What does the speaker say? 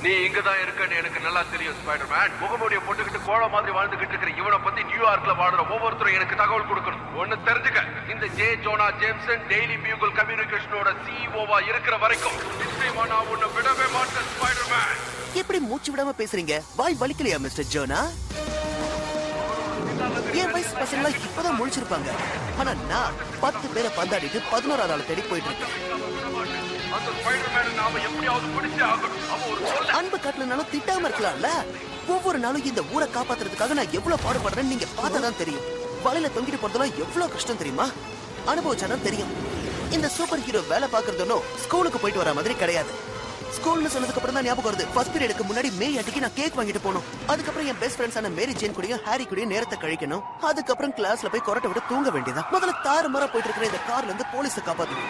நீ இங்கதான் இருக்கன்னு எனக்கு நல்லா தெரியும் ஸ்பைடர்மேன். முகமூடிய போட்டுக்கிட்டு கோழ மாதிரி வாழ்ந்துகிட்டு இருக்கிற இவனை பத்தி நியூயார்க்ல வாழ்ற ஒவ்வொருத்தரும் எனக்கு தகவல் கொடுக்கணும். ஒண்ணு தெரிஞ்சுக்க, இந்த J Jonah Jameson daily Bugle கம்யூனிகேஷனோட சிஇஓவா இருக்கிற வரைக்கும் நிச்சயமா நான் உன்னை விடவே மாட்டேன் ஸ்பைடர்மேன். எப்படி மூச்சு விடாம பேசுறீங்க? வாய் வலிக்கலையா மிஸ்டர் ஜோனா? என் வயசு பசங்க இப்பதான் முழிச்சிருப்பாங்க. ஆனா நான் 10 பேரை பந்தாடிட்டு 11ஆவது ஆளை தேடி போயிட்டு இருக்கேன். அன்பு காட்டலனாலும் திட்டாம இருக்கலாம்ல. ஒவ்வொரு நாளும் இந்த ஊரை காப்பாத்துறதுக்காக நான் எவ்வளவு பாடுபடுறேன்னு நீங்க பார்த்தாதான் தெரியும். வலையில தொங்கிட்டு போறதெல்லாம் எவ்வளவு கஷ்டம் தெரியுமா? அனுபவிச்சாதான் தெரியும். இந்த சூப்பர் ஹீரோ வேலை பாக்குறதும் ஸ்கூலுக்கு போயிட்டு வர மாதிரி கிடையாது. ஸ்கூல்னு சொன்னதுக்கு அப்புறம் தான் ஞாபகம் வருது. ஃபர்ஸ்ட் பீரியடுக்கு முன்னாடி மேய் அட்டிக்கு நான் கேக் வாங்கிட்டு போகணும். அதுக்கப்புறம் என் பெஸ்ட் ஃப்ரெண்ட்ஸான மேரி ஜேன் கூடயும் ஹாரி கூடயும் நேரத்தை கழிக்கணும். அதுக்கப்புறம் கிளாஸ்ல போய் கொரட்டை விட்டு தூங்க வேண்டியதா. முதல்ல தாறுமாறா போயிட்டு இருக்கிற இந்த கார்ல இருந்து போலீஸை காப்பாத்தணும்.